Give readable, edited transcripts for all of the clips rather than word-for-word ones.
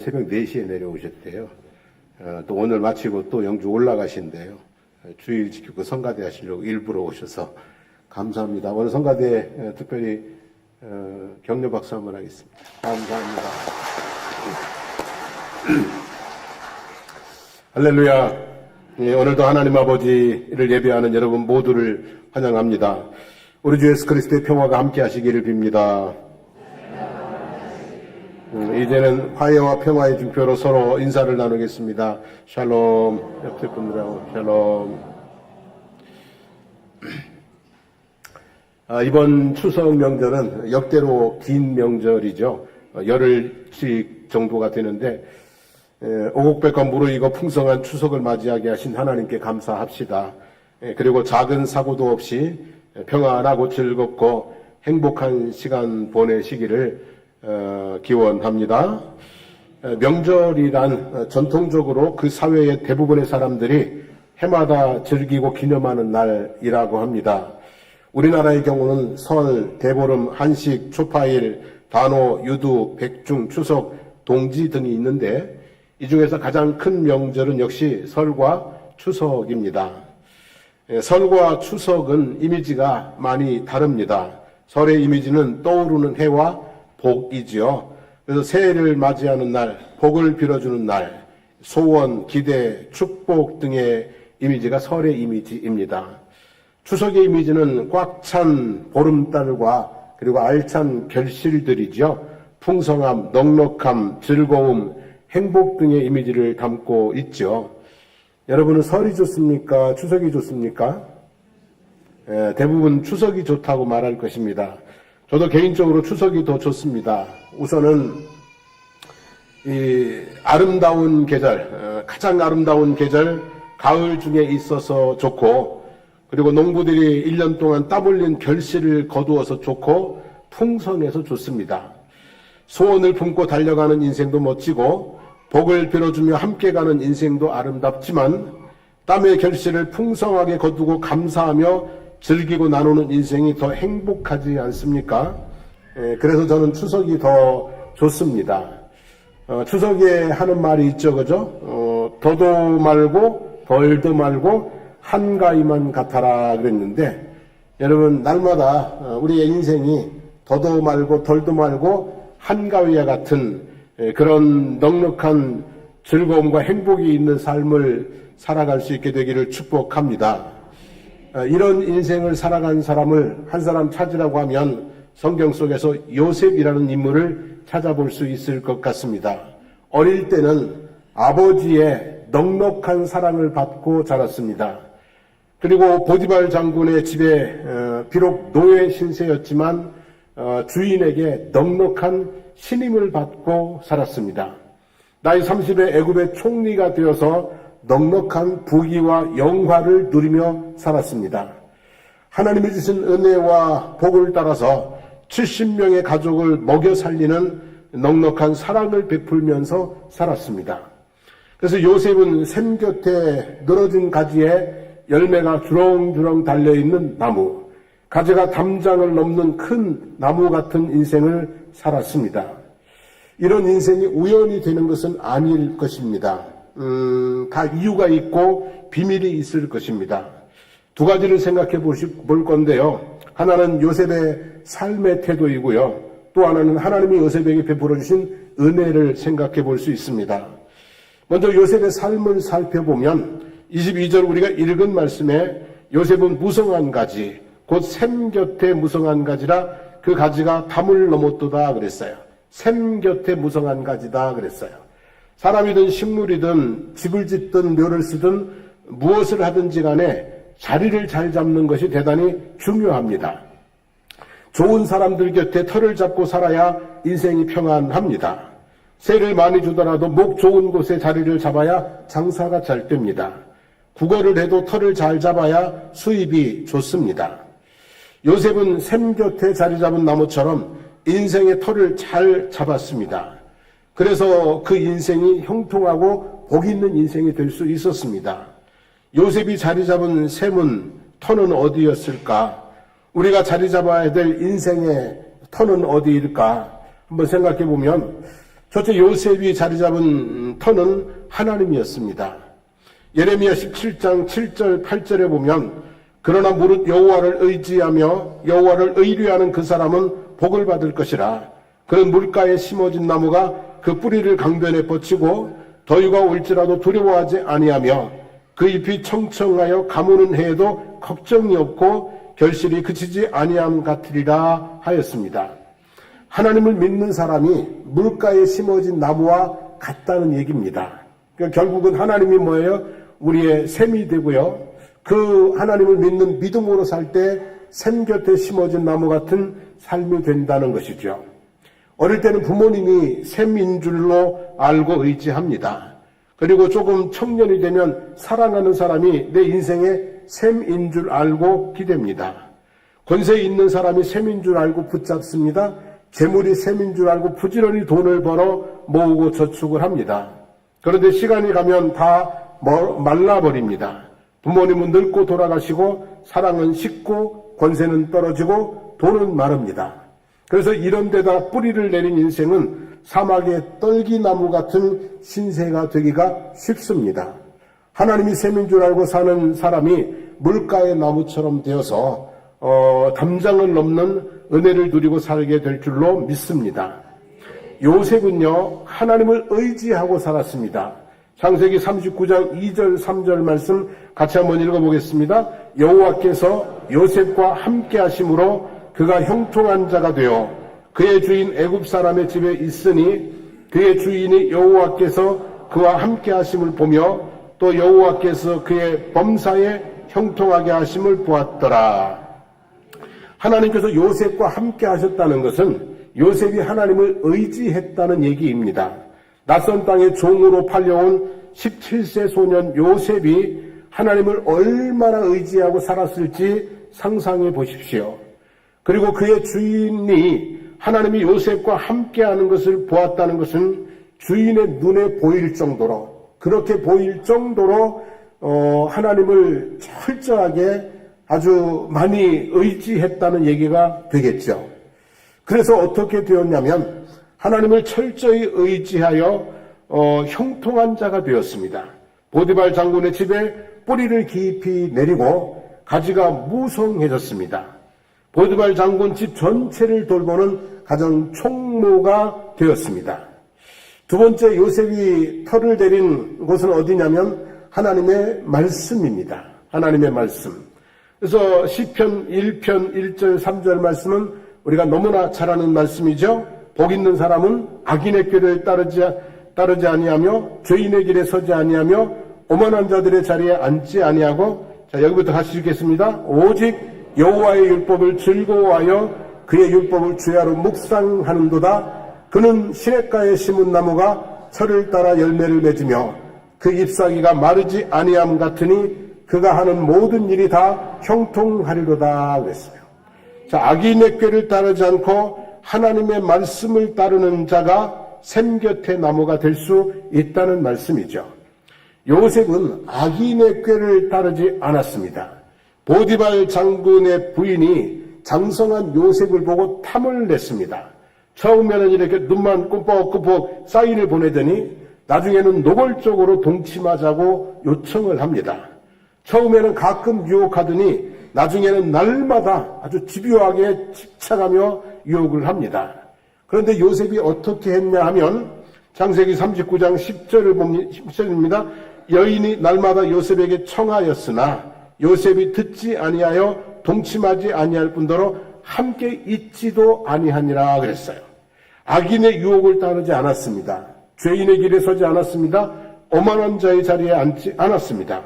새벽 4시에 내려오셨대요. 또 오늘 마치고 또 영주 올라가신대요. 주일 지키고 성가대 하시려고 일부러 오셔서 감사합니다. 오늘 성가대 특별히 격려 박수 한번 하겠습니다. 감사합니다. 할렐루야. 오늘도 하나님 아버지를 예배하는 여러분 모두를 환영합니다. 우리 주 예수 그리스도의 평화가 함께 하시기를 빕니다. 이제는 화해와 평화의 증표로 서로 인사를 나누겠습니다. 샬롬. 옆에 분들하고 샬롬. 이번 추석 명절은 역대로 긴 명절이죠. 열흘씩 정도가 되는데 오곡백과 무르익어 풍성한 추석을 맞이하게 하신 하나님께 감사합시다. 그리고 작은 사고도 없이 평안하고 즐겁고 행복한 시간 보내시기를 기원합니다. 명절이란 전통적으로 그 사회의 대부분의 사람들이 해마다 즐기고 기념하는 날이라고 합니다. 우리나라의 경우는 설, 대보름, 한식, 초파일, 단오, 유두, 백중, 추석, 동지 등이 있는데 이 중에서 가장 큰 명절은 역시 설과 추석입니다. 설과 추석은 이미지가 많이 다릅니다. 설의 이미지는 떠오르는 해와 복이지요. 그래서 새해를 맞이하는 날, 복을 빌어주는 날, 소원, 기대, 축복 등의 이미지가 설의 이미지입니다. 추석의 이미지는 꽉 찬 보름달과 그리고 알찬 결실들이죠. 풍성함, 넉넉함, 즐거움, 행복 등의 이미지를 담고 있죠. 여러분은 설이 좋습니까? 추석이 좋습니까? 대부분 추석이 좋다고 말할 것입니다. 저도 개인적으로 추석이 더 좋습니다. 우선은 이 아름다운 계절, 가장 아름다운 계절, 가을 중에 있어서 좋고, 그리고 농부들이 1년 동안 땀 흘린 결실을 거두어서 좋고, 풍성해서 좋습니다. 소원을 품고 달려가는 인생도 멋지고, 복을 빌어주며 함께 가는 인생도 아름답지만, 땀의 결실을 풍성하게 거두고 감사하며 즐기고 나누는 인생이 더 행복하지 않습니까? 그래서 저는 추석이 더 좋습니다. 추석에 하는 말이 있죠, 그죠? 더도 말고 덜도 말고 한가위만 같아라 그랬는데, 여러분 날마다 우리의 인생이 더도 말고 덜도 말고 한가위와 같은 그런 넉넉한 즐거움과 행복이 있는 삶을 살아갈 수 있게 되기를 축복합니다. 이런 인생을 살아간 사람을 한 사람 찾으라고 하면 성경 속에서 요셉이라는 인물을 찾아볼 수 있을 것 같습니다. 어릴 때는 아버지의 넉넉한 사랑을 받고 자랐습니다. 그리고 보디발 장군의 집에 비록 노예 신세였지만 주인에게 넉넉한 신임을 받고 살았습니다. 나이 30에 애굽의 총리가 되어서 넉넉한 부귀와 영화를 누리며 살았습니다. 하나님이 주신 은혜와 복을 따라서 70명의 가족을 먹여 살리는 넉넉한 사랑을 베풀면서 살았습니다. 그래서 요셉은 샘 곁에 늘어진 가지에 열매가 주렁주렁 달려있는 나무, 가지가 담장을 넘는 큰 나무 같은 인생을 살았습니다. 이런 인생이 우연히 되는 것은 아닐 것입니다. 다 이유가 있고 비밀이 있을 것입니다. 두 가지를 생각해 볼 건데요. 하나는 요셉의 삶의 태도이고요. 또 하나는 하나님이 요셉에게 베풀어 주신 은혜를 생각해 볼 수 있습니다. 먼저 요셉의 삶을 살펴보면 22절 우리가 읽은 말씀에 요셉은 무성한 가지, 곧 샘 곁에 무성한 가지라 그 가지가 담을 넘었도다 그랬어요. 샘 곁에 무성한 가지다 그랬어요. 사람이든 식물이든 집을 짓든 묘를 쓰든 무엇을 하든지 간에 자리를 잘 잡는 것이 대단히 중요합니다. 좋은 사람들 곁에 털을 잡고 살아야 인생이 평안합니다. 세를 많이 주더라도 목 좋은 곳에 자리를 잡아야 장사가 잘 됩니다. 국어를 해도 털을 잘 잡아야 수입이 좋습니다. 요셉은 샘 곁에 자리 잡은 나무처럼 인생의 털을 잘 잡았습니다. 그래서 그 인생이 형통하고 복 있는 인생이 될 수 있었습니다. 요셉이 자리 잡은 샘은 터는 어디였을까? 우리가 자리 잡아야 될 인생의 터는 어디일까? 한번 생각해 보면 첫째, 요셉이 자리 잡은 터는 하나님이었습니다. 예레미야 17장 7절 8절에 보면 그러나 무릇 여호와를 의지하며 여호와를 의뢰하는 그 사람은 복을 받을 것이라. 그는 물가에 심어진 나무가 그 뿌리를 강변에 뻗치고 더위가 올지라도 두려워하지 아니하며 그 잎이 청청하여 가무는 해에도 걱정이 없고 결실이 그치지 아니함 같으리라 하였습니다. 하나님을 믿는 사람이 물가에 심어진 나무와 같다는 얘기입니다. 그러니까 결국은 하나님이 뭐예요? 우리의 샘이 되고요. 그 하나님을 믿는 믿음으로 살 때 샘 곁에 심어진 나무 같은 삶이 된다는 것이죠. 어릴 때는 부모님이 샘인 줄로 알고 의지합니다. 그리고 조금 청년이 되면 사랑하는 사람이 내 인생의 샘인 줄 알고 기댑니다. 권세 있는 사람이 샘인 줄 알고 붙잡습니다. 재물이 샘인 줄 알고 부지런히 돈을 벌어 모으고 저축을 합니다. 그런데 시간이 가면 다 말라버립니다. 부모님은 늙고 돌아가시고 사랑은 식고 권세는 떨어지고 돈은 마릅니다. 그래서 이런 데다 뿌리를 내린 인생은 사막의 떨기나무 같은 신세가 되기가 쉽습니다. 하나님이 샘인 줄 알고 사는 사람이 물가의 나무처럼 되어서 담장을 넘는 은혜를 누리고 살게 될 줄로 믿습니다. 요셉은요, 하나님을 의지하고 살았습니다. 창세기 39장 2절 3절 말씀 같이 한번 읽어보겠습니다. 여호와께서 요셉과 함께 하심으로 그가 형통한 자가 되어 그의 주인 애굽 사람의 집에 있으니 그의 주인이 여호와께서 그와 함께 하심을 보며 또 여호와께서 그의 범사에 형통하게 하심을 보았더라. 하나님께서 요셉과 함께 하셨다는 것은 요셉이 하나님을 의지했다는 얘기입니다. 낯선 땅에 종으로 팔려온 17세 소년 요셉이 하나님을 얼마나 의지하고 살았을지 상상해 보십시오. 그리고 그의 주인이 하나님이 요셉과 함께하는 것을 보았다는 것은 주인의 눈에 보일 정도로, 그렇게 보일 정도로 하나님을 철저하게 아주 많이 의지했다는 얘기가 되겠죠. 그래서 어떻게 되었냐면 하나님을 철저히 의지하여 형통한 자가 되었습니다. 보디발 장군의 집에 뿌리를 깊이 내리고 가지가 무성해졌습니다. 보디발 장군 집 전체를 돌보는 가정 총무가 되었습니다. 두 번째, 요셉이 터를 내린 곳은 어디냐면 하나님의 말씀입니다. 하나님의 말씀. 그래서 시편 1편 1절 3절 말씀은 우리가 너무나 잘 아는 말씀이죠. 복 있는 사람은 악인의 꾀를 따르지 아니하며 죄인의 길에 서지 아니하며 오만한 자들의 자리에 앉지 아니하고, 자, 여기부터 같이 읽겠습니다. 오직 여호와의 율법을 즐거워하여 그의 율법을 주야로 묵상하는도다. 그는 시냇가에 심은 나무가 철을 따라 열매를 맺으며 그 잎사귀가 마르지 아니함 같으니 그가 하는 모든 일이 다 형통하리로다 그랬어요. 자, 악인의 꾀를 따르지 않고 하나님의 말씀을 따르는 자가 샘 곁의 나무가 될 수 있다는 말씀이죠. 요셉은 악인의 꾀를 따르지 않았습니다. 보디발 장군의 부인이 장성한 요셉을 보고 탐을 냈습니다. 처음에는 이렇게 눈만 끔뻑끔뻑 사인을 보내더니 나중에는 노골적으로 동침하자고 요청을 합니다. 처음에는 가끔 유혹하더니 나중에는 날마다 아주 집요하게 집착하며 유혹을 합니다. 그런데 요셉이 어떻게 했냐 하면 창세기 39장 10절입니다. 여인이 날마다 요셉에게 청하였으나 요셉이 듣지 아니하여 동침하지 아니할 뿐더러 함께 있지도 아니하니라 그랬어요. 악인의 유혹을 따르지 않았습니다. 죄인의 길에 서지 않았습니다. 오만한 자의 자리에 앉지 않았습니다.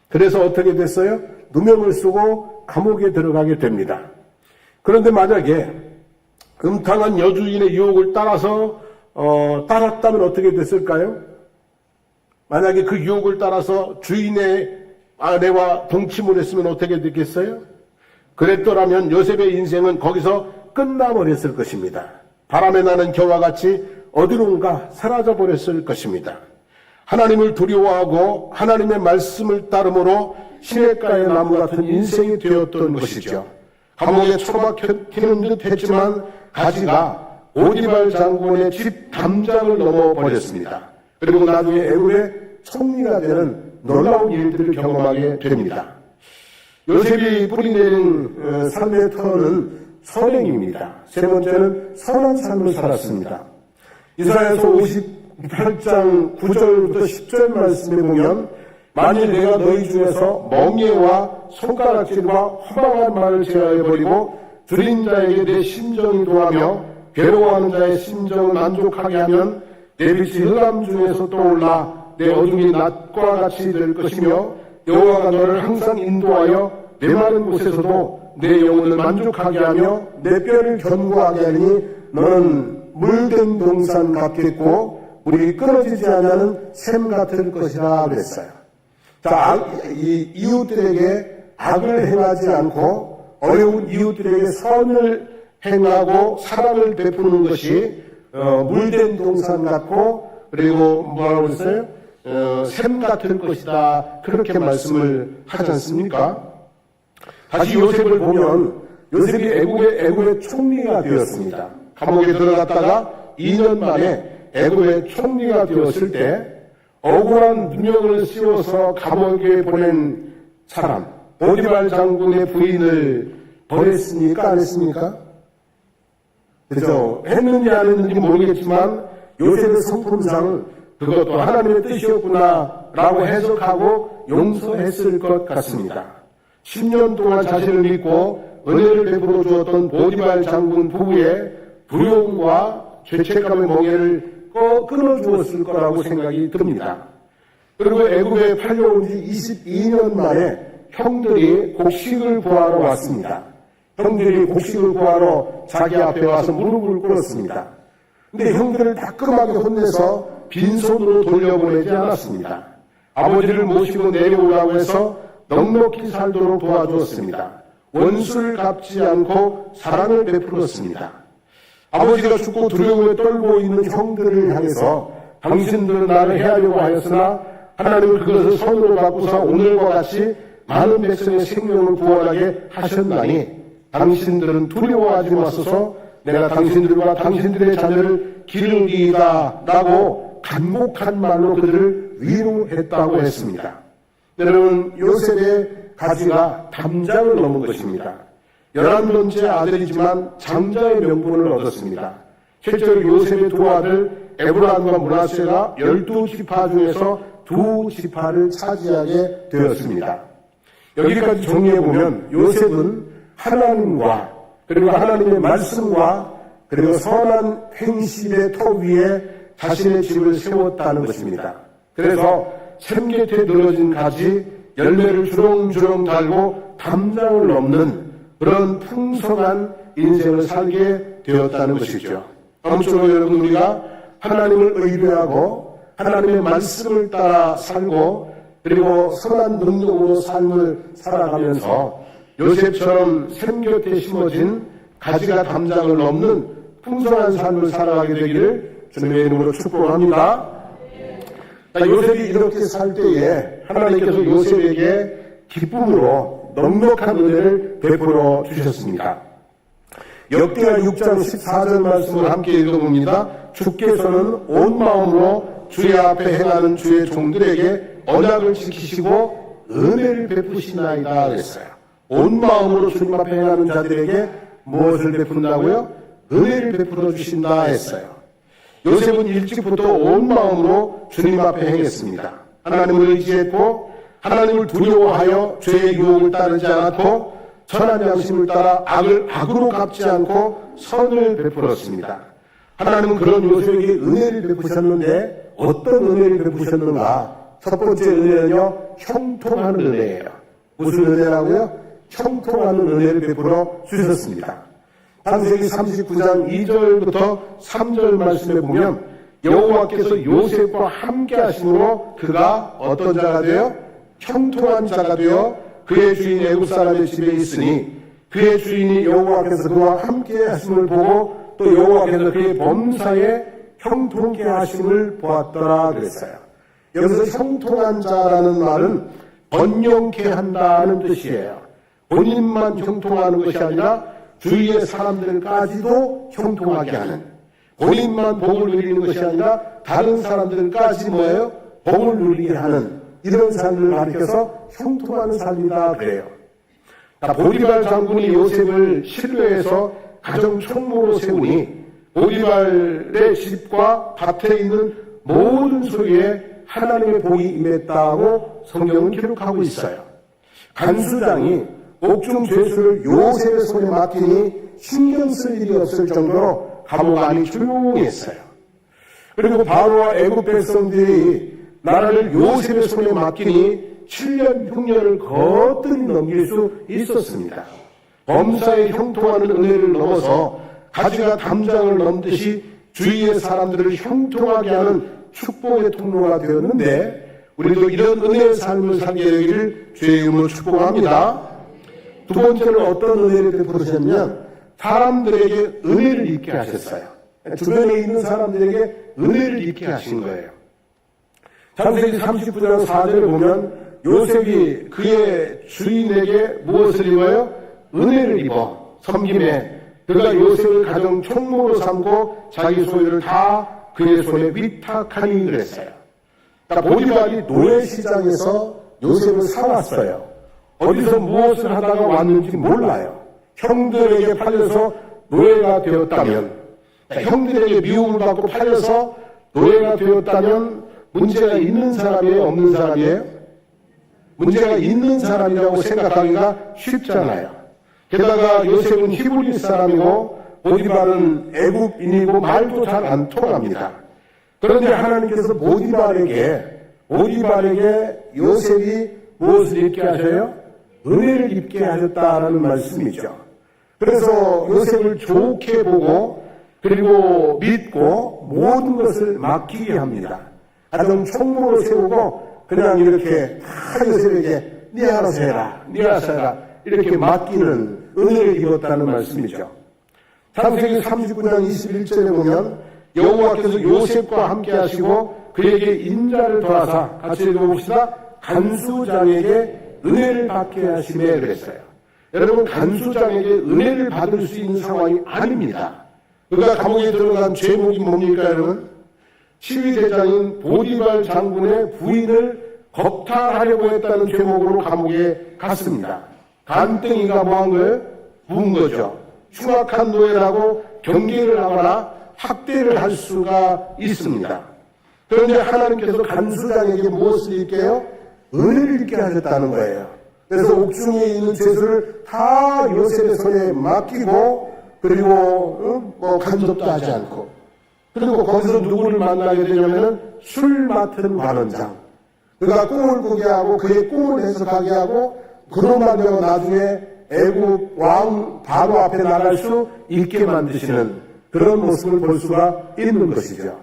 그래서 어떻게 됐어요? 누명을 쓰고 감옥에 들어가게 됩니다. 그런데 만약에 음탕한 여주인의 유혹을 따랐다면 어떻게 됐을까요? 만약에 그 유혹을 따라서 주인의 아내와 동침을 했으면 어떻게 됐겠어요? 그랬더라면 요셉의 인생은 거기서 끝나버렸을 것입니다. 바람에 나는 겨와 같이 어디론가 사라져버렸을 것입니다. 하나님을 두려워하고 하나님의 말씀을 따름으로 시냇가의 나무 같은 인생이 되었던 것이죠. 감옥에 처박히는 듯 했지만 가지가 보디발 장군의 집 담장을 넘어버렸습니다. 그리고 나중에 애굽의 총리가 되는 놀라운 일들을 경험하게 됩니다. 요셉이 뿌리내린 삶의 터는 선행입니다. 세 번째는 선한 삶을 살았습니다. 이사야서 58장 9절부터 10절 말씀에 보면 만일 내가 너희 중에서 멍에와 손가락질과 허망한 말을 제하여버리고 들린 자에게 내 심정이 도하며 괴로워하는 자의 심정을 만족하게 하면 내 빛이 흑암 중에서 떠올라 내 어둠이 낮과 같이 될 것이며 여호와가 너를 항상 인도하여 메마른 곳에서도 내 영혼을 만족하게 하며 내 뼈를 견고하게 하리니 너는 물된 동산 같겠고 물이 끊어지지 않는 샘 같을 것이라 그랬어요. 자, 이 이웃들에게 악을 행하지 않고 어려운 이웃들에게 선을 행하고 사랑을 베푸는 것이 물된 동산 같고 그리고 뭐라고 했어요? 샘 같을 것이다. 그렇게 말씀을 하지 않습니까? 다시 요셉을 보면 요셉이 애굽의 총리가 되었습니다. 감옥에 들어갔다가 2년 만에 애굽의 총리가 되었을 때 억울한 누명을 씌워서 감옥에 보낸 사람 보디발 장군의 부인을 버렸습니까? 안 했습니까? 그죠? 했는지 안 했는지 모르겠지만 요셉의 성품상 그것도 하나님의 뜻이었구나 라고 해석하고 용서했을 것 같습니다. 10년 동안 자신을 믿고 은혜를 베풀어 주었던 보디발 장군 부부의 두려움과 죄책감의 멍에를 끊어주었을 거라고 생각이 듭니다. 그리고 애굽에 팔려온 지 22년 만에 형들이 곡식을 구하러 왔습니다. 형들이 곡식을 구하러 자기 앞에 와서 무릎을 꿇었습니다. 근데 형들을 따끔하게 혼내서 빈손으로 돌려보내지 않았습니다. 아버지를 모시고 내려오라고 해서 넉넉히 살도록 도와주었습니다. 원수를 갚지 않고 사랑을 베풀었습니다. 아버지가 죽고 두려움에 떨고 있는 형들을 향해서 당신들은 나를 해하려고 하였으나 하나님은 그것을 선으로 바꾸사 오늘과 같이 많은 백성의 생명을 구원하게 하셨나니 당신들은 두려워하지 마소서 내가 당신들과 당신들의 자녀를 기르리이다 라고 간곡한 말로 그들을 위로했다고 했습니다. 여러분 요셉의 가지가 담장을 넘은 것입니다. 11번째 아들이지만 장자의 명분을 얻었습니다. 실제로 요셉의 두 아들 에브라임과 므낫세가 12지파 중에서 2지파를 차지하게 되었습니다. 여기까지 정리해보면 요셉은 하나님과 그리고 하나님의 말씀과 그리고 선한 행실의 터 위에 자신의 집을 세웠다는 것입니다. 그래서 샘 곁에 늘어진 가지 열매를 주렁주렁 달고 담장을 넘는 그런 풍성한 인생을 살게 되었다는 것이죠. 아무쪼록 여러분 우리가 하나님을 의뢰하고 하나님의 말씀을 따라 살고 그리고 선한 능력으로 삶을 살아가면서 요셉처럼 샘 곁에 심어진 가지가 담장을 넘는 풍성한 삶을 살아가게 되기를 주님의 이름으로 축복합니다. 요셉이 이렇게 살 때에 하나님께서 요셉에게 기쁨으로 넉넉한 은혜를 베풀어 주셨습니다. 역대하 6장 14절 말씀을 함께 읽어봅니다. 주께서는 온 마음으로 주의 앞에 행하는 주의 종들에게 언약을 지키시고 은혜를 베푸시나이다 그랬어요. 온 마음으로 주님 앞에 행하는 자들에게 무엇을 베푼다고요? 은혜를 베풀어 주신다 했어요. 요셉은 일찍부터 온 마음으로 주님 앞에 행했습니다. 하나님을 의지했고 하나님을 두려워하여 죄의 유혹을 따르지 않았고 선한 양심을 따라 악을 악으로 갚지 않고 선을 베풀었습니다. 하나님은 그런 요셉에게 은혜를 베푸셨는데 어떤 은혜를 베푸셨는가? 첫 번째 은혜는요, 형통하는 은혜예요. 무슨 은혜라고요? 형통하는 은혜를 베풀어 주셨습니다. 창세기 39장 2절부터 3절 말씀에 보면 여호와께서 요셉과 함께 하심으로 그가 어떤 자가 되어 형통한 자가 되어 그의 주인 애굽 사람의 집에 있으니 그의 주인이 여호와께서 그와 함께 하심을 보고 또 여호와께서 그의 범사에 형통케 하심을 보았더라 그랬어요. 여기서 형통한 자라는 말은 번영케 한다는 뜻이에요. 본인만 형통하는 것이 아니라 주위의 사람들까지도 형통하게 하는 본인만 복을 누리는 것이 아니라 다른 사람들까지 뭐예요? 복을 누리게 하는 이런 삶을 가리켜서 형통하는 삶이다 그래요. 보디발 장군이 요셉을 신뢰해서 가정 총무로 세우니 보디발의 집과 밭에 있는 모든 소유에 하나님의 복이 임했다고 성경은 기록하고 있어요. 간수장이 옥중 죄수를 요셉의 손에 맡기니 신경 쓸 일이 없을 정도로 감옥 안이 조용했어요. 그리고 바로와 애굽 백성들이 나라를 요셉의 손에 맡기니 7년 흉년을 거뜬히 넘길 수 있었습니다. 범사에 형통하는 은혜를 넘어서 가지가 담장을 넘듯이 주위의 사람들을 형통하게 하는 축복의 통로가 되었는데 우리도 이런 은혜의 삶을 살게 되기를 주의 이름으로 축복합니다. 두 번째는 어떤 은혜를 베푸셨냐면 사람들에게 은혜를 입게 하셨어요. 주변에 있는 사람들에게 은혜를 입게 하신 거예요. 창세기 39장 4절에 보면 요셉이 그의 주인에게 무엇을 입어요? 은혜를 입어 섬김에 그가 요셉을 가정 총무로 삼고 자기 소유를 다 그의 손에 위탁하니 그랬어요. 보디발이 노예시장에서 요셉을 사왔어요. 어디서 무엇을 하다가 왔는지 몰라요. 형들에게 팔려서 노예가 되었다면, 형들에게 미움을 받고 팔려서 노예가 되었다면 문제가 있는 사람이에요? 없는 사람이에요? 문제가 있는 사람이라고 생각하기가 쉽잖아요. 게다가 요셉은 히브리 사람이고 보디발은 애굽인이고 말도 잘 안 통합니다. 그런데 하나님께서 보디발에게 요셉이 무엇을 입게 하셔요? 은혜를 입게 하셨다라는 말씀이죠. 그래서 요셉을 좋게 보고 그리고 믿고 모든 것을 맡기게 합니다. 가정 총무로 세우고 그냥 이렇게 다 요셉에게 네 알아서 해라, 네 알아서 해라 이렇게 맡기는 은혜를 입었다는 말씀이죠. 창세기 39장 21절에 보면 여호와께서 요셉과 함께 하시고 그에게 인자를 더하사 같이 읽어봅시다. 간수장에게 은혜를 받게 하시매 그랬어요. 여러분 간수장에게 은혜를 받을 수 있는 상황이 아닙니다. 그가 감옥에 들어간 죄목이 뭡니까 여러분? 시위대장인 보디발 장군의 부인을 겁탈하려고 했다는 죄목으로 감옥에 갔습니다. 간땡이가 뭐한 거예요? 문 거죠. 흉악한 노예라고 경계를 하거나 학대를 할 수가 있습니다. 그런데 하나님께서 간수장에게 무엇을 입게요? 은혜를 입게 하셨다는 거예요. 그래서 옥중에 있는 죄수를 다 요셉의 손에 맡기고 그리고 간섭도 하지 않고 그리고 거기서 누구를 만나게 되냐면은 술 맡은 관원장 그가 꿈을 꾸게 하고 그의 꿈을 해석하게 하고 그로 말미암아 나중에 애굽 왕 바로 앞에 나갈 수 있게 만드시는 그런 모습을 볼 수가 있는 것이죠.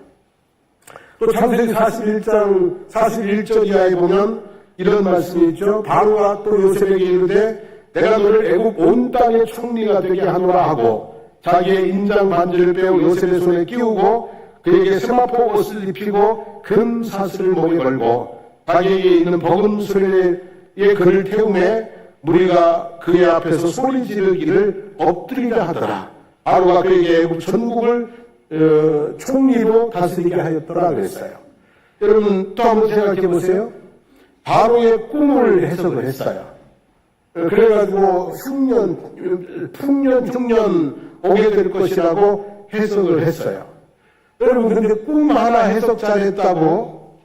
또 창세기 41장 41절 이하에 보면 이런 말씀이 있죠. 바로가 또 요셉에게 이르되 내가 너를 애굽 온 땅의 총리가 되게 하노라 하고 자기의 인장 반지를 빼어 요셉의 손에 끼우고 그에게 세마포 옷을 입히고 금 사슬을 목에 걸고 자기에게 있는 버금 수레에 그를 태우매 무리가 그의 앞에서 소리 지르기를 엎드리라 하더라. 바로가 그에게 애굽 전국을 총리로 다스리게 하였더라 그랬어요. 여러분 또 한번 생각해 보세요. 바로의 꿈을 해석을 했어요. 그래가지고 흉년 오게 될 것이라고 해석을 했어요. 여러분 근데 꿈 하나 해석 잘했다고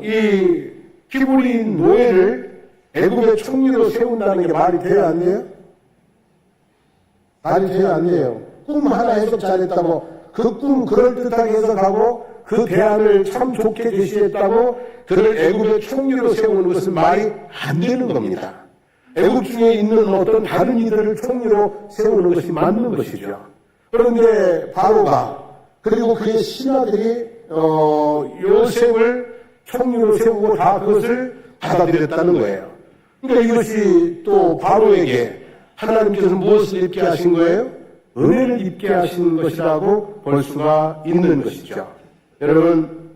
이 히브리인 노예를 애굽의 총리로 세운다는 게 말이 돼야 안 돼요? 말이 돼야 안 돼요. 꿈 하나 해석 잘했다고 그 꿈 그럴듯하게 해석하고 그 대안을 참 좋게 제시했다고 그를 애굽의 총리로 세우는 것은 말이 안 되는 겁니다. 애굽 중에 있는 어떤 다른 이들을 총리로 세우는 것이 맞는 것이죠. 그런데 바로가 그리고 그의 신하들이 요셉을 총리로 세우고 다 그것을 받아들였다는 거예요. 그러니까 이것이 또 바로에게 하나님께서 무엇을 입게 하신 거예요? 은혜를 입게 하신 것이라고 볼 수가 있는 것이죠. 여러분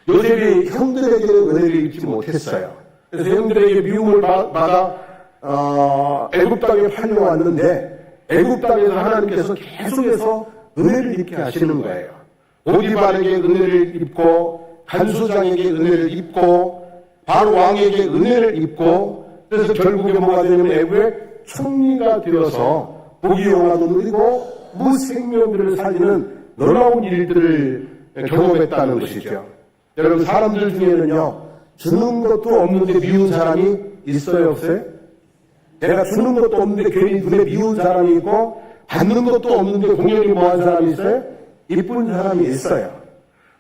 요셉이 형들에게는 은혜를 입지 못했어요. 그래서 형들에게 미움을 받아 애굽 땅에 팔려왔는데 애굽 땅에서 하나님께서 계속해서 은혜를 입게 하시는 거예요. 보디발에게 은혜를 입고 간수장에게 은혜를 입고 바로 왕에게 은혜를 입고 그래서 결국에 뭐가 되냐면 애굽의 총리가 되어서 보기 영화도 누리고 무생명들을 살리는 놀라운 일들을 경험했다는 것이죠. 여러분 사람들 중에는요 주는 것도 없는데 미운 사람이 있어요 없어요? 내가 주는 것도 없는데 괜히 눈에 미운 사람이 있고 받는 것도 없는데 공연히 뭐한 사람이 있어요? 이쁜 사람이 있어요.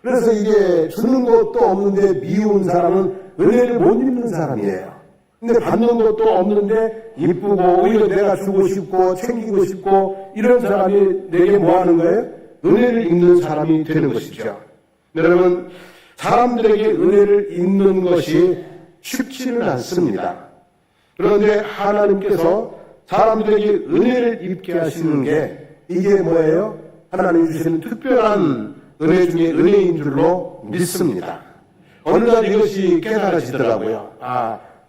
그래서 이게 주는 것도 없는데 미운 사람은 은혜를 못 입는 사람이에요. 근데 받는 것도 없는데 이쁘고 오히려 내가 주고 싶고 챙기고 싶고 이런 사람이 내게 뭐 하는 거예요? 은혜를 입는 사람이 되는 것이죠. 여러분 사람들에게 은혜를 입는 것이 쉽지는 않습니다. 그런데 하나님께서 사람들에게 은혜를 입게 하시는 게 이게 뭐예요? 하나님이 주시는 특별한 은혜 중에 은혜인 줄로 믿습니다. 어느 날 이것이 깨달아지더라고요.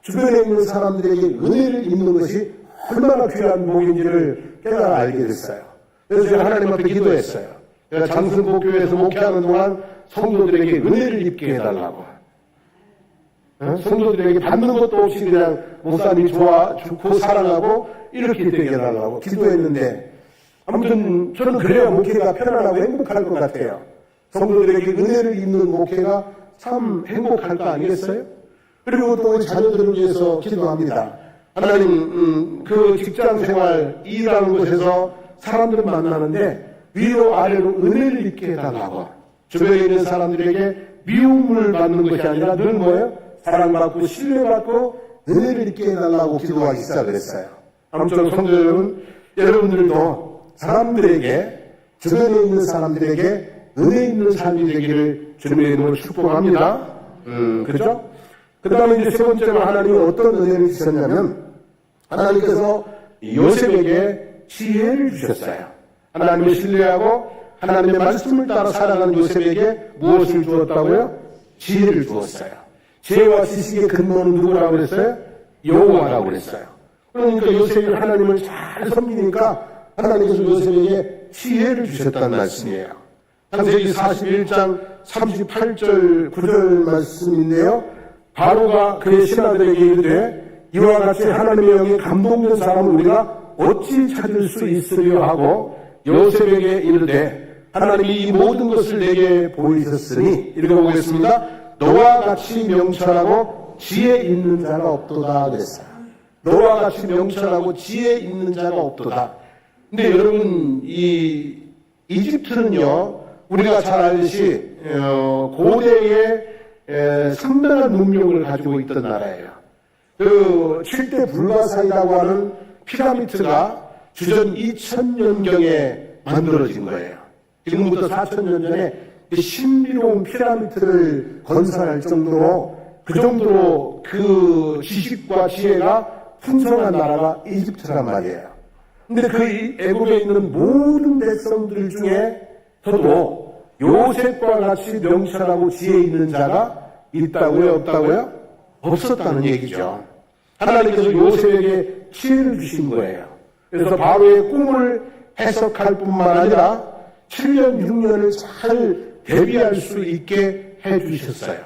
주변에 있는 사람들에게 은혜를 입는 것이 얼마나 귀한 복인지를 깨달아 알게 됐어요. 그래서 제가 하나님 앞에 기도했어요. 제가 장승복교회에서 목회하는 동안 성도들에게 은혜를 입게 해달라고. 성도들에게 받는 것도 없이 그냥 목사님이 좋고 사랑하고 이렇게 되게 해달라고 기도했는데 아무튼 저는 그래야 목회가 편안하고 행복할 것 같아요. 성도들에게 은혜를 입는 목회가 참 행복할 거 아니겠어요? 그리고 또 우리 자녀들을 위해서 기도합니다. 하나님 그 직장생활 일하는 곳에서 사람들을 만나는데 위로 아래로 은혜를 입게 해달라고. 주변에 있는 사람들에게 미움을 받는 것이 아니라 늘 뭐예요? 사랑받고 신뢰받고 은혜를 입게 해달라고 기도하기 시작했어요. 아무쪼록 성도 여러분, 여러분들도 사람들에게 주변에 있는 사람들에게 은혜 있는 삶이 되기를 주님의 이름으로 축복합니다. 그죠? 그 다음에 이제 세 번째로 하나님이 어떤 은혜를 주셨냐면 하나님께서 요셉에게 지혜를 주셨어요. 하나님을 신뢰하고 하나님의 말씀을 따라 살아가는 요셉에게 무엇을 주었다고요? 지혜를 주었어요. 지혜와 지식의 근본은 누구라고 그랬어요? 여호와라고 그랬어요. 그러니까 요셉이 하나님을 잘 섬기니까 하나님께서 요셉에게 지혜를 주셨다는 말씀이에요. 창세기 41장 38절 9절 말씀인데요. 바로가 그의 신하들에게 이르되 이와 같이 하나님의 영에 감동된 사람을 우리가 어찌 찾을 수 있으려 하고 요셉에게 이르되 하나님이 이 모든 것을 내게 보이셨으니 읽어보겠습니다. 너와 같이 명철하고 지혜 있는 자가 없도다 그랬어요. 너와 같이 명철하고 지혜 있는 자가 없도다. 근데 여러분 이 이집트는요 우리가 잘 알듯이 고대의 상당한 문명을 가지고 있던 나라예요. 그 7대 불가사이라고 하는 피라미드가 주전 2000년경에 만들어진 거예요. 지금부터 4000년 전에 신비로운 피라미드를 건설할 정도로 그 지식과 지혜가 풍성한 나라가 이집트란 말이에요. 근데 그 애굽에 있는 모든 백성들 중에서도 요셉과 같이 명철하고 지혜 있는 자가 있다고요? 없다고요? 없었다는 얘기죠. 하나님께서 요셉에게 지혜를 주신 거예요. 그래서 바로의 꿈을 해석할 뿐만 아니라 7년, 6년을 잘 대비할 수 있게 해주셨어요.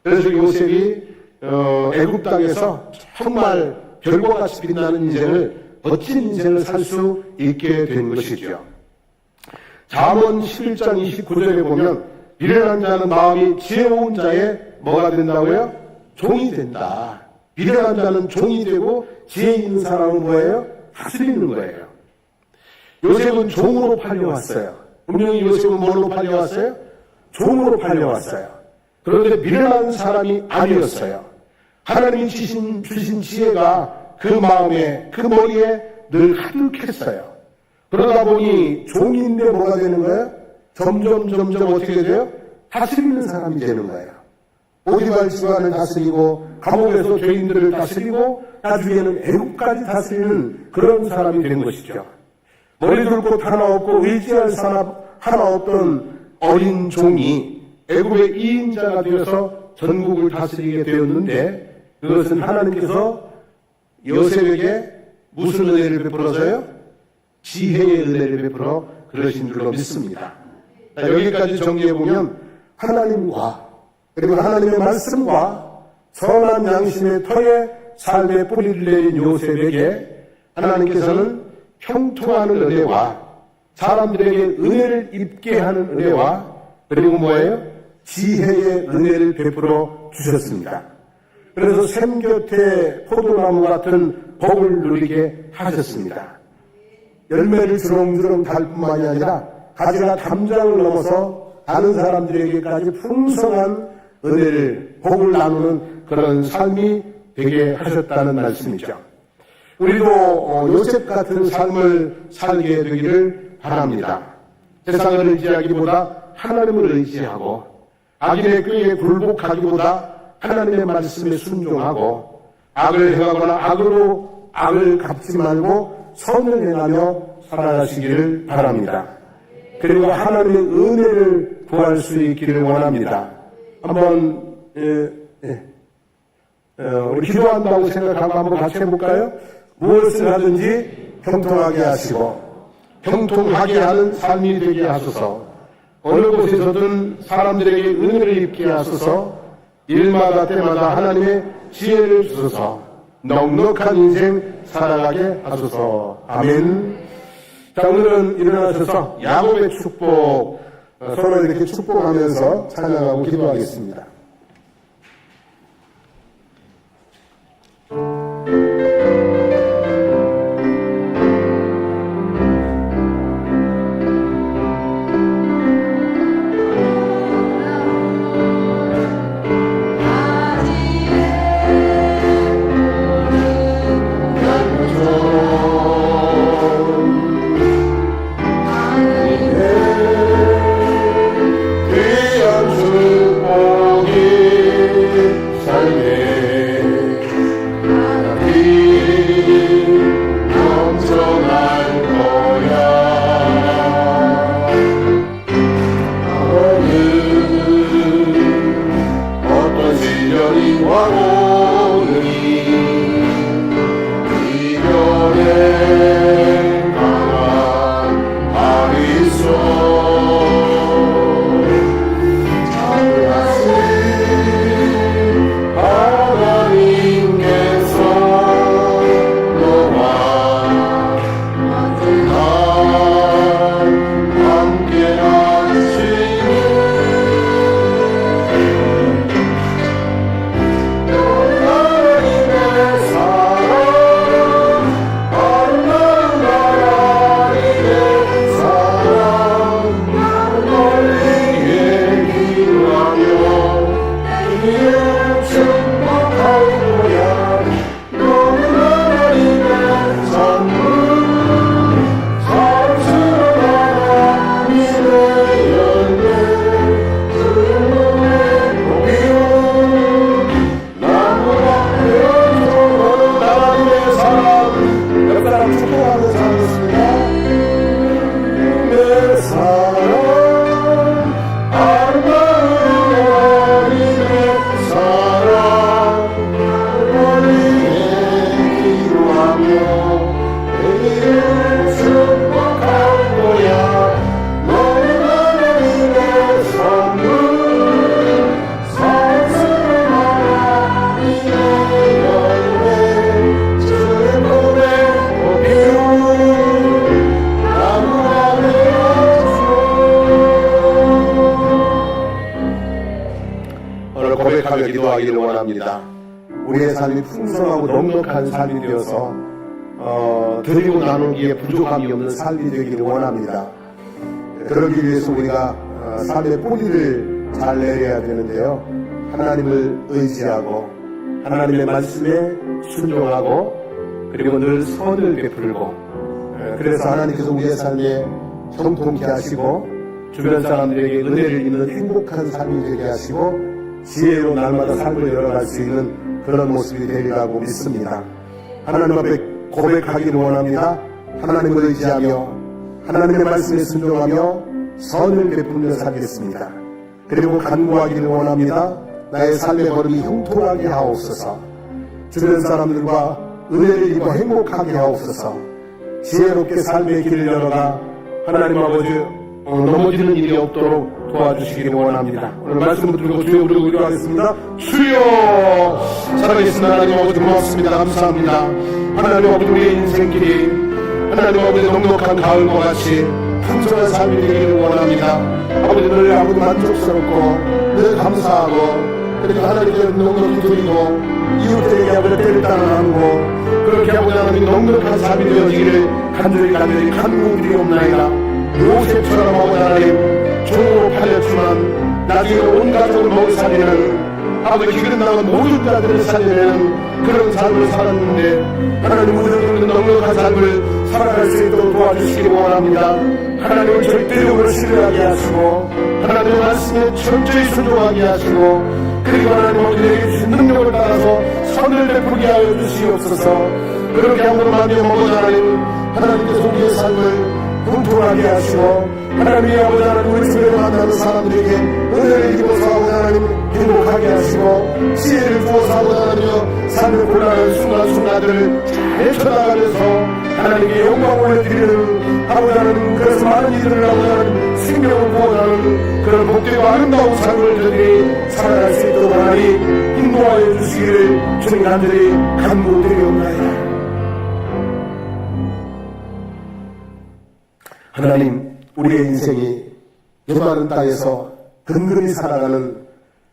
그래서 요셉이 애굽 땅에서 정말 별과 같이 빛나는 인생을 멋진 인생을 살 수 있게 된 것이죠. 잠언 11장 29절에 보면 미련한 자는 마음이 지혜로운 자의 뭐가 된다고요? 종이 된다. 미련한 자는 종이 되고 지혜 있는 사람은 뭐예요? 다스리는 거예요. 요셉은 종으로 팔려왔어요. 분명히 요셉은 뭘로 팔려왔어요? 종으로 팔려왔어요. 그런데 미련한 사람이 아니었어요. 하나님이 주신 지혜가 그 마음에, 그 머리에 늘 가득했어요. 그러다 보니 종인데 뭐가 되는 거예요? 점점 어떻게 돼요? 다스리는 사람이 되는 거예요. 보디발 집안을 다스리고 감옥에서 죄인들을 다스리고 나중에는 애국까지 다스리는 그런 사람이 된 것이죠. 머리 둘 곳 하나 없고 의지할 사람 하나 없던 어린 종이 애국의 2인자가 되어서 전국을 다스리게 되었는데 그것은 하나님께서 요셉에게 무슨 은혜를 베풀어서요? 지혜의 은혜를 베풀어 그러신 줄로 믿습니다. 자, 여기까지 정리해보면 하나님과 그리고 하나님의 말씀과 선한 양심의 터에 삶의 뿌리를 내린 요셉에게 하나님께서는 형통하는 은혜와 사람들에게 은혜를 입게 하는 은혜와 그리고 뭐예요? 지혜의 은혜를 베풀어 주셨습니다. 그래서 샘 곁에 포도나무 같은 복을 누리게 하셨습니다. 열매를 주렁주렁 달 뿐만이 아니라 가지가 담장을 넘어서 다른 사람들에게까지 풍성한 은혜를, 복을 나누는 그런 삶이 되게 하셨다는 말씀이죠. 우리도 요셉 같은 삶을 살게 되기를 바랍니다. 세상을 의지하기보다 하나님을 의지하고 악인의 꾀에 굴복하기보다 하나님의 말씀에 순종하고 악을 행하거나 악으로 악을 갚지 말고 선을 행하며 살아가시기를 바랍니다. 그리고 하나님의 은혜를 구할 수 있기를 원합니다. 한번 우리 기도한다고 생각하고 한번 같이 해볼까요? 무엇을 하든지 형통하게 하시고 형통하게 하는 삶이 되게 하소서. 어느 곳에서든 사람들에게 은혜를 입게 하소서. 일마다 때마다 하나님의 지혜를 주소서. 넉넉한 인생 살아가게 하소서. 아멘. 자, 오늘은 일어나셔서 야곱의 축복 서로 이렇게 축복하면서 찬양하고 기도하겠습니다. 고백하며 기도하기를 원합니다. 우리의 삶이 풍성하고 넉넉한 삶이 되어서 드리고 나누기에 부족함이 없는 삶이 되기를 원합니다. 그러기 위해서 우리가 삶의 뿌리를 잘 내려야 되는데요. 하나님을 의지하고 하나님의 말씀에 순종하고 그리고 늘 선을 베풀고 그래서 하나님께서 우리의 삶에 형통케 하시고 주변 사람들에게 은혜를 입는 행복한 삶이 되게 하시고 지혜로 날마다 삶을 열어갈 수 있는 그런 모습이 되리라고 믿습니다. 하나님 앞에 고백하기를 원합니다. 하나님을 의지하며 하나님의 말씀에 순종하며 선을 베풀며 살겠습니다. 그리고 간구하기를 원합니다. 나의 삶의 걸음이 형통하게 하옵소서. 주변 사람들과 은혜를 입어 행복하게 하옵소서. 지혜롭게 삶의 길을 열어가 하나님 아버지 넘어지는 일이 없도록 도와주시기를 원합니다. 오늘 말씀 붙들고 주여 부르고 기도하겠습니다. 주여! 살아계신 하나님 아버지 고맙습니다. 감사합니다. 하나님 아버지 우리의 인생길이 하나님 아버지 넉넉한 가을과 같이 풍성한 삶이 되기를 원합니다. 아버지 늘 아버지 만족스럽고 늘 감사하고 그리고 하나님께 넉넉히 드리고 이웃들에게 아버지 때를 따라나누고 그렇게 아버지 하나님 넉넉한 삶이 되어지기를 간절히 간구드리옵나이다. 요셉처럼 아버지 하나님 종으로 팔렸지만 나중에 온 가족을 먹여 살리는 아버지 기름 나온 모든 자들을 살리는 그런 삶을 살았는데 하나님 우리들은 넉넉한 삶을 살아갈 수 있도록 도와주시기 원합니다. 하나님을 절대적으로 신뢰하게 하시고 하나님의 말씀에 철저히 순종하게 하시고 그리고 하나님 우리에게 주신 능력을 따라서 선을 베풀게 하여 주시옵소서. 그렇게 함으로 말미암아 하나님께서 우리의 삶을 공통하게 하시고 하나님의 아버지 하나님 우리 주변에 만나는 사람들에게 은혜를 입어서 아버지 하나님 행복하게 하시고 지혜를 주어서 아버지 하나님여 삶의 곤란한 순간순간들을 잘 쳐나가면서 하나님께 영광을 올려드리는 아버지 하나님 그래서 많은 이들을 아버지 하나님 생명을 구원하는 그런 복되고 아름다운 삶을 저들이 살아갈 수 있도록 하나님 인도하여 주시기를 주님 간절히 간구드리옵나이다. 하나님 우리의 인생이 수많은 땅에서 근근히 살아가는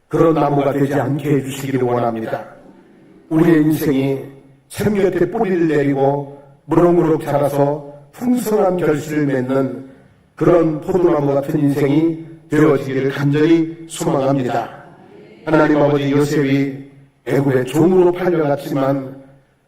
그런 나무가 되지 않게 해주시기를 원합니다. 우리의 인생이 샘 곁에 뿌리를 내리고 무럭무럭 자라서 풍성한 결실을 맺는 그런 포도나무 같은 인생이 되어지기를 간절히 소망합니다. 하나님 아버지 요셉이 애굽의 종으로 팔려갔지만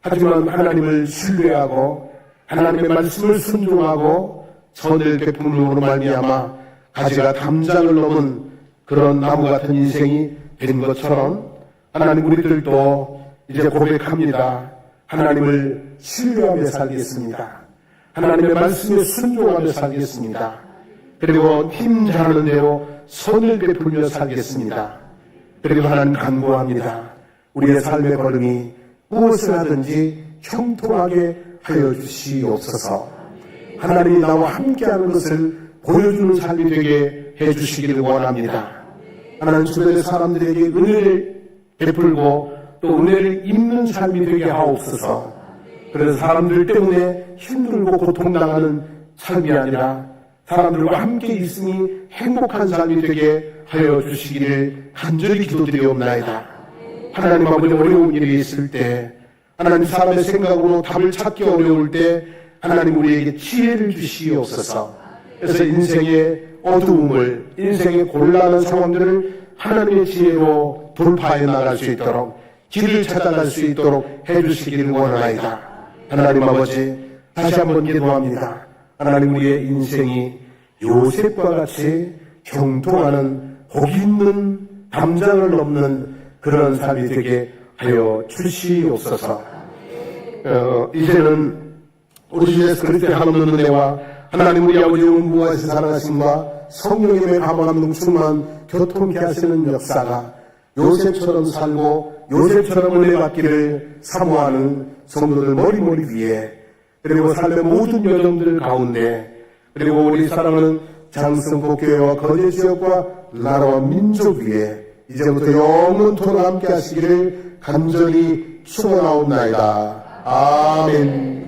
하지만 하나님을 신뢰하고 하나님의 말씀을 순종하고 선을 베품으로 말미암아 가지가 담장을 넘은 그런 나무 같은 인생이 된 것처럼 하나님 우리들도 이제 고백합니다. 하나님을 신뢰하며 살겠습니다. 하나님의 말씀에 순종하며 살겠습니다. 그리고 힘 잘하는 대로 선을 베풀며 살겠습니다. 그리고 하나님 간구합니다. 우리의 삶의 걸음이 무엇을 하든지 형통하게 하여 주시옵소서. 하나님이 나와 함께하는 것을 보여주는 삶이 되게 해주시기를 원합니다. 하나님 주변의 사람들에게 은혜를 베풀고 또 은혜를 입는 삶이 되게 하옵소서. 그래서 사람들 때문에 힘들고 고통당하는 삶이 아니라 사람들과 함께 있으니 행복한 삶이 되게 하여 주시기를 간절히 기도드리옵나이다. 하나님 아버지 어려운 일이 있을 때 하나님 사람의 생각으로 답을 찾기 어려울 때 하나님 우리에게 지혜를 주시옵소서. 그래서 인생의 어두움을 인생의 곤란한 상황들을 하나님의 지혜로 돌파해 나갈 수 있도록 길을 찾아갈 수 있도록 해주시기를 원하나이다. 하나님 아버지 다시 한번 기도합니다. 하나님 우리의 인생이 요셉과 같이 형통하는 복 있는 담장을 넘는 그런 삶이 되게 하여 주시옵소서. 이제는 우리 주 예수 그리스도의 한없는 은혜와 하나님 우리 아버지의 무한하신 사랑하심과 성령님의 감화감동 충만 교통케 하시는 역사가 요셉처럼 살고 요셉처럼 은혜 받기를 사모하는 성도들 머리머리 위에 그리고 삶의 모든 여정들 가운데 그리고 우리 사랑하는 장성복교회와 거제 지역과 나라와 민족 위에 이제부터 영원토록 함께 하시기를 간절히 축원하옵나이다. 아멘.